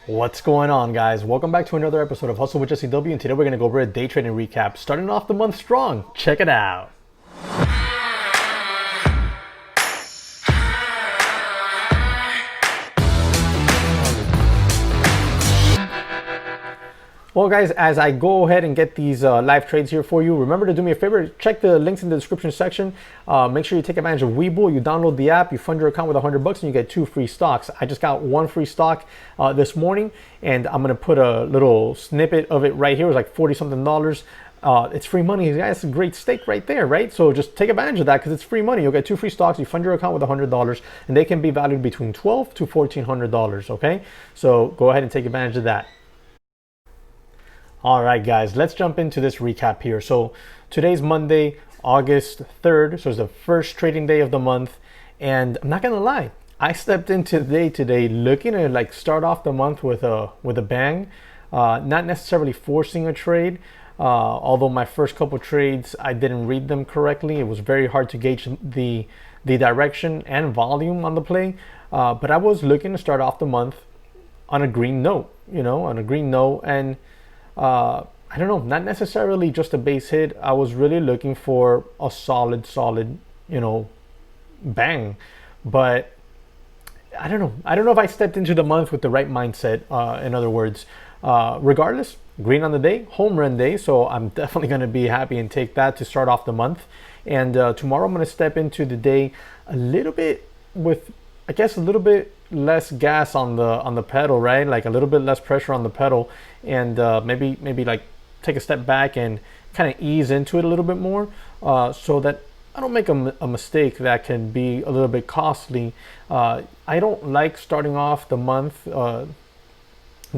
What's going on, guys? Welcome back to another episode of Hustle with JesseW, and today we're going to go over a day trading recap, starting off the month strong. Check it out. Well, guys, as I go ahead and get these live trades here for you, remember to do me a favor, check the links in the description section. Make sure you take advantage of Webull. You download the app, you fund your account with $100 and you get 2 free stocks. I just got 1 free stock this morning, and I'm going to put a little snippet of it right here. It was like 40 something dollars. It's free money, guys. It's a great stake right there, right? So just take advantage of that because it's free money. You'll get 2 free stocks. You fund your account with $100, and they can be valued between $1,200 to $1,400. Okay, so go ahead and take advantage of that. All right, guys, let's jump into this recap here. So today's Monday, August 3rd. So it's the first trading day of the month. And I'm not going to lie, I stepped into the day today looking to like start off the month with a bang, not necessarily forcing a trade. Although my first couple trades, I didn't read them correctly. It was very hard to gauge the direction and volume on the play. But I was looking to start off the month on a green note, and I don't know, not necessarily just a base hit. I was really looking for a solid, bang. But I don't know. I don't know if I stepped into the month with the right mindset. In other words, regardless, green on the day, home run day. So I'm definitely going to be happy and take that to start off the month. And tomorrow I'm going to step into the day a little bit with, I guess, a little bit less gas on the pedal, right? Like a little bit less pressure on the pedal, and maybe like take a step back and kind of ease into it a little bit more, so that I don't make a mistake that can be a little bit costly. I don't like starting off the month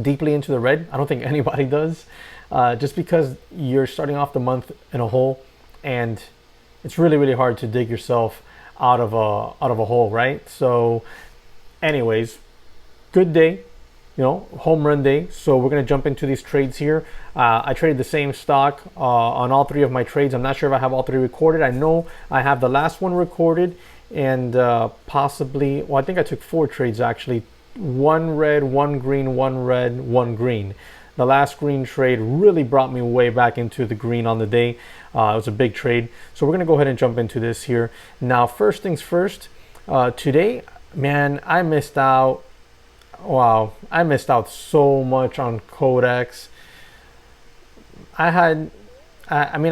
deeply into the red. I don't think anybody does, just because you're starting off the month in a hole, and it's really hard to dig yourself out of a hole, right? So anyways, good day, home run day. So we're going to jump into these trades here. I traded the same stock on all 3 of my trades. I'm not sure if I have all 3 recorded. I know I have the last one recorded, and possibly, well, I think I took 4 trades actually. 1 red, 1 green, 1 red, 1 green. The last green trade really brought me way back into the green on the day. It was a big trade. So we're going to go ahead and jump into this here. Now, first things first, today, man, I missed out. Wow, I missed out so much on Codex. I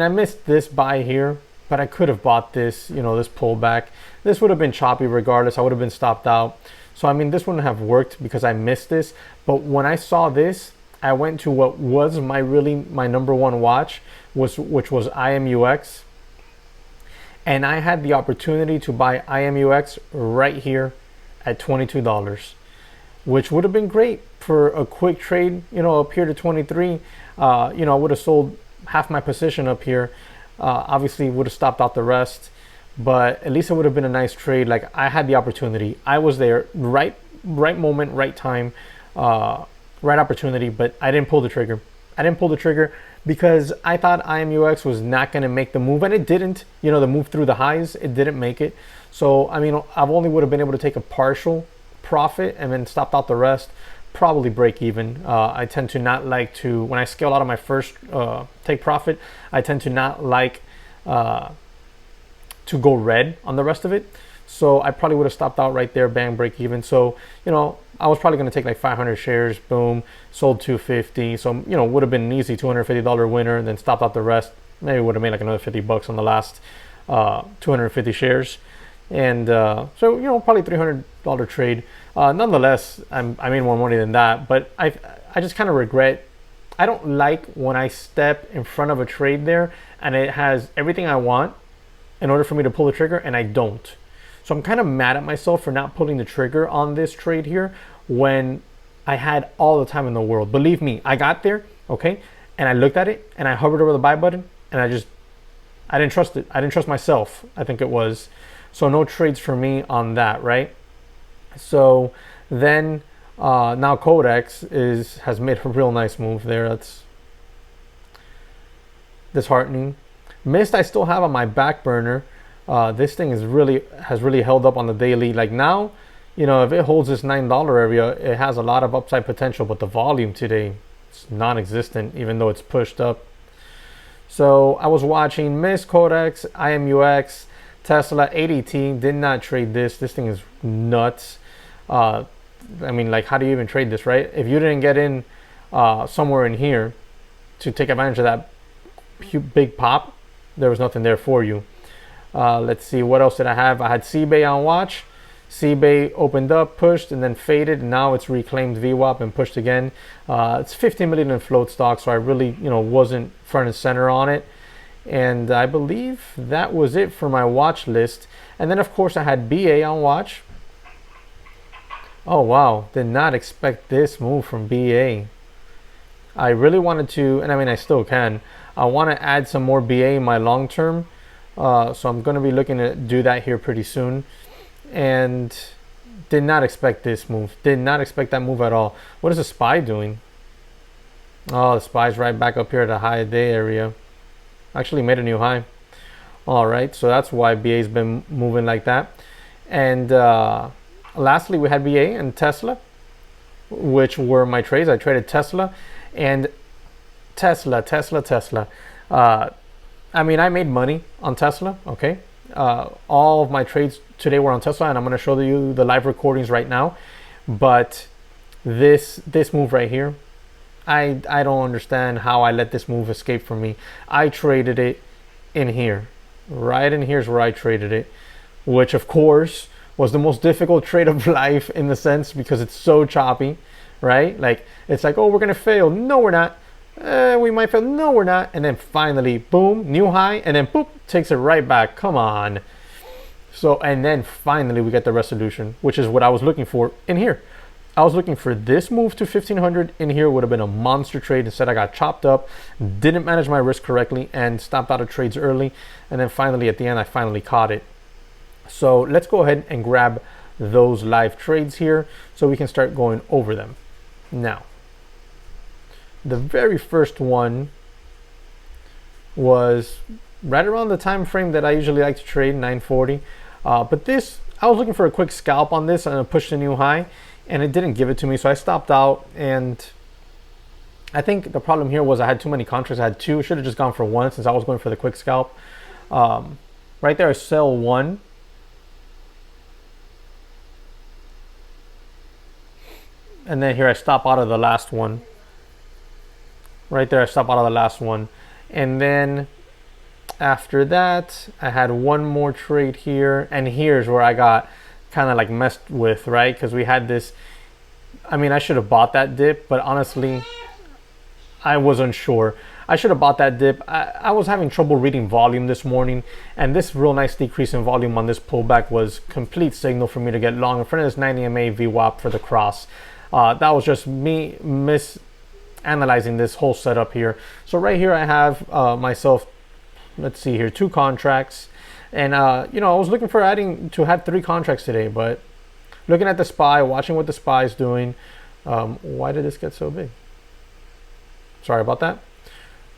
missed this buy here, but I could have bought this, this pullback. This would have been choppy regardless. I would have been stopped out. So, this wouldn't have worked because I missed this. But when I saw this, I went to what was my number one watch, which was IMUX. And I had the opportunity to buy IMUX right here at $22, which would have been great for a quick trade, up here to 23. I would have sold half my position up here. Obviously would have stopped out the rest, but at least it would have been a nice trade. Like, I had the opportunity. I was there, right moment, right time, right opportunity, but I didn't pull the trigger. I didn't pull the trigger because I thought IMUX was not going to make the move, and it didn't. The move through the highs, it didn't make it. So, I've only would have been able to take a partial profit and then stopped out the rest, probably break even. I tend to not like to, when I scale out of my first take profit, I tend to not like to go red on the rest of it. So I probably would have stopped out right there, bang, break even. So, I was probably going to take like 500 shares, boom, sold 250. So, would have been an easy $250 winner, and then stopped out the rest. Maybe would have made like another $50 on the last 250 shares. And so, probably $300 trade. Nonetheless, I made more money than that. But I just kind of regret. I don't like when I step in front of a trade there and it has everything I want in order for me to pull the trigger, and I don't. So I'm kind of mad at myself for not pulling the trigger on this trade here when I had all the time in the world. Believe me, I got there, okay? And I looked at it and I hovered over the buy button, and I didn't trust it. I didn't trust myself, I think it was. So no trades for me on that, right? So then now Codex has made a real nice move there. That's disheartening. Mist I still have on my back burner. This thing has really held up on the daily. Like now, if it holds this $9 area, it has a lot of upside potential, but the volume today is non-existent, even though it's pushed up. So I was watching Miss Codex, IMUX, Tesla, ADT. Did not trade this. This thing is nuts. I mean, like, how do you even trade this, right? If you didn't get in somewhere in here to take advantage of that big pop, there was nothing there for you. Let's see, what else did I have? I had CBay on watch. CBay opened up, pushed, and then faded. Now it's reclaimed VWAP and pushed again. It's 15 million in float stock, so I really, wasn't front and center on it. And I believe that was it for my watch list. And then, of course, I had BA on watch. Oh, wow. Did not expect this move from BA. I really wanted to, and I mean, I still can. I want to add some more BA in my long term. So I'm going to be looking to do that here pretty soon. And did not expect this move. Did not expect that move at all. What is the SPY doing? Oh, the SPY's right back up here at the high day area. Actually made a new high. All right, so that's why BA's been moving like that. And lastly, we had BA and Tesla, which were my trades. I traded Tesla and Tesla. I mean, I made money on Tesla, okay? All of my trades today were on Tesla, and I'm going to show you the live recordings right now. But this move right here, I don't understand how I let this move escape from me. I traded it in here. Right in here's where I traded it, which of course was the most difficult trade of life in the sense because it's so choppy, right? Like, it's like, oh, we're going to fail. No, we're not. We might fail. No, we're not. And then finally, boom, new high, and then boop, takes it right back. Come on. So, and then finally we get the resolution, which is what I was looking for in here. I was looking for this move to 1500 in here. Would have been a monster trade. Instead, I got chopped up, didn't manage my risk correctly, and stopped out of trades early. And then finally, at the end, I finally caught it. So let's go ahead and grab those live trades here so we can start going over them. Now, the very first one was right around the time frame that I usually like to trade, 940. But this, I was looking for a quick scalp on this and I pushed a new high, and it didn't give it to me, so I stopped out. And I think the problem here was I had too many contracts. I had two. Should have just gone for one since I was going for the quick scalp. Right there, I sell one. And then here I stop out of the last one. Right there, I stop out of the last one. And then after that, I had one more trade here. And here's where I got kind of like messed with, right? Because we had this, I mean, I should have bought that dip, but honestly, I was unsure. I should have bought that dip. I was having trouble reading volume this morning, and this real nice decrease in volume on this pullback was complete signal for me to get long in front of this 90 MA VWAP for the cross. That was just me misanalyzing this whole setup here. So right here I have myself, let's see here, 2 contracts. And, I was looking for to have 3 contracts today, but looking at the SPY, watching what the SPY is doing. Why did this get so big? Sorry about that.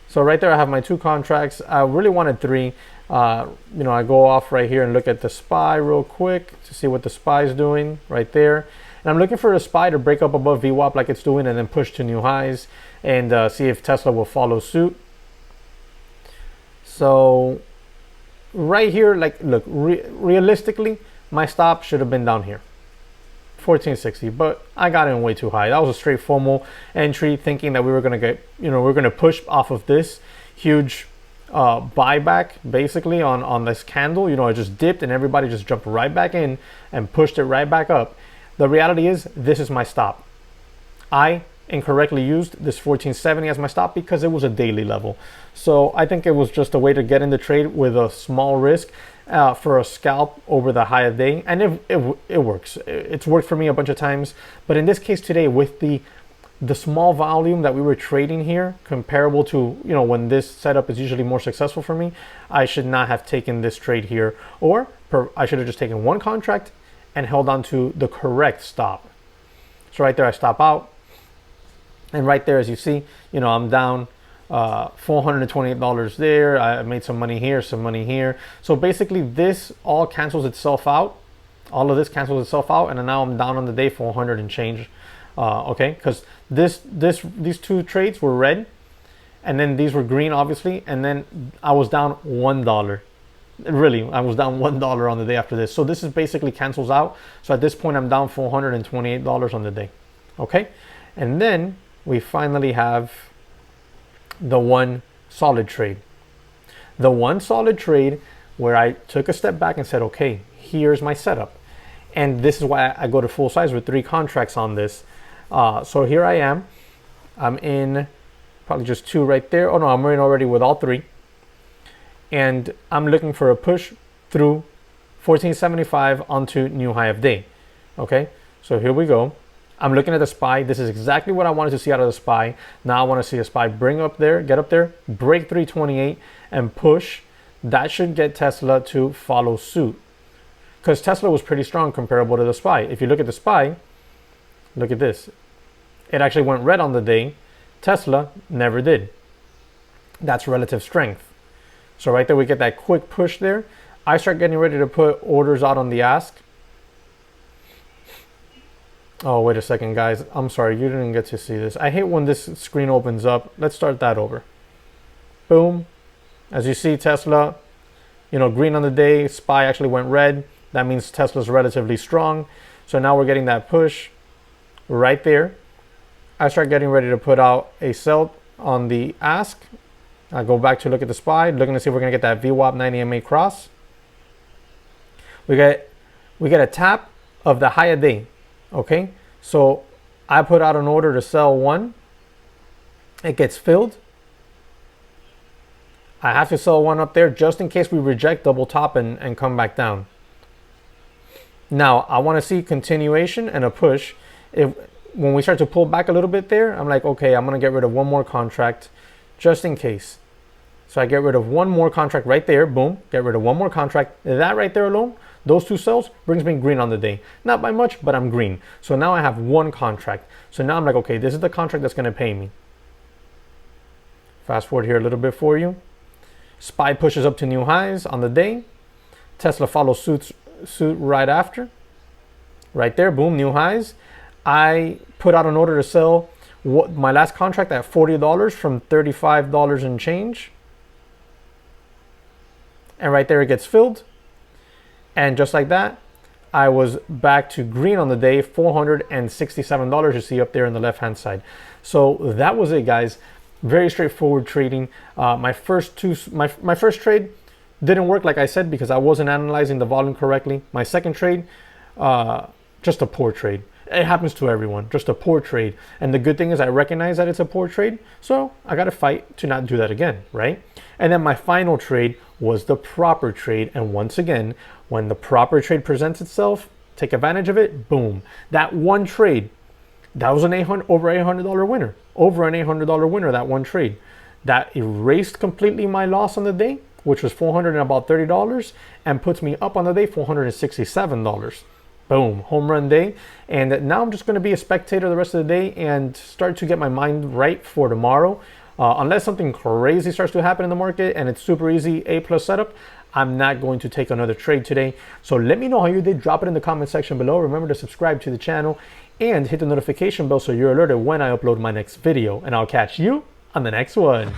So right there I have my 2 contracts. I really wanted 3. I go off right here and look at the SPY real quick to see what the SPY is doing right there. And I'm looking for a SPY to break up above VWAP like it's doing and then push to new highs and see if Tesla will follow suit. So right here, like, look, realistically, my stop should have been down here, 1460, but I got in way too high. That was a straight FOMO entry, thinking that we were going to get, we're going to push off of this huge buyback basically on this candle. It just dipped and everybody just jumped right back in and pushed it right back up. The reality is, this is my stop. I incorrectly used this 1470 as my stop because it was a daily level. So I think it was just a way to get in the trade with a small risk for a scalp over the high of day. And it works. It's worked for me a bunch of times. But in this case today, with the small volume that we were trading here, comparable to, when this setup is usually more successful for me, I should not have taken this trade here. Or I should have just taken 1 contract and held on to the correct stop. So right there, I stop out. And right there, as you see, I'm down $428 there. I made some money here, some money here. So basically, this all cancels itself out All of this cancels itself out, and then now I'm down on the day for 100 and change. Okay, because these two trades were red, and then these were green, obviously, and then I was down $1. Really, I was down $1 on the day after this. So this is basically cancels out. So at this point, I'm down $428 on the day. Okay, and then we finally have the one solid trade. The one solid trade where I took a step back and said, okay, here's my setup. And this is why I go to full size with 3 contracts on this. So here I am. I'm in probably just 2 right there. Oh no, I'm in already with all 3. And I'm looking for a push through 1475 onto new high of day. Okay, so here we go. I'm looking at the SPY. This is exactly what I wanted to see out of the SPY. Now I want to see a SPY bring up there, get up there, break 328 and push. That should get Tesla to follow suit, because Tesla was pretty strong comparable to the SPY. If you look at the SPY, look at this. It actually went red on the day. Tesla never did. That's relative strength. So right there, we get that quick push there. I start getting ready to put orders out on the ask. Oh, wait a second, guys. I'm sorry, you didn't get to see this. I hate when this screen opens up. Let's start that over. Boom. As you see, Tesla, green on the day. SPY actually went red. That means Tesla's relatively strong. So now we're getting that push right there. I start getting ready to put out a sell on the ask. I go back to look at the SPY, looking to see if we're going to get that VWAP 90 MA cross. We get a tap of the high of day. Okay, so I put out an order to sell 1. It gets filled. I have to sell 1 up there just in case we reject double top and come back down. Now I want to see continuation and a push. When we start to pull back a little bit there, I'm like, okay, I'm going to get rid of 1 more contract just in case. So I get rid of 1 more contract right there. Boom, get rid of 1 more contract. That right there alone, those 2 sells brings me green on the day. Not by much, but I'm green. So now I have 1 contract. So now I'm like, okay, this is the contract that's going to pay me. Fast forward here a little bit for you. SPY pushes up to new highs on the day. Tesla follows suit right after. Right there, boom, new highs. I put out an order to sell my last contract at $40 from $35 and change. And right there it gets filled. And just like that, I was back to green on the day, $467 you see up there on the left hand side. So that was it, guys. Very straightforward trading. My first trade didn't work, like I said, because I wasn't analyzing the volume correctly. My second trade, just a poor trade. It happens to everyone, just a poor trade. And the good thing is I recognize that it's a poor trade, so I got to fight to not do that again, right? And then my final trade was the proper trade. And once again, when the proper trade presents itself, take advantage of it, boom. That one trade, that was over $800 winner. Over an $800 winner, that one trade. That erased completely my loss on the day, which was $430, and puts me up on the day $467. Boom, home run day. And now I'm just going to be a spectator the rest of the day and start to get my mind right for tomorrow. Unless something crazy starts to happen in the market and it's super easy A+ setup, I'm not going to take another trade today. So let me know how you did. Drop it in the comment section below. Remember to subscribe to the channel and hit the notification bell so you're alerted when I upload my next video. And I'll catch you on the next one.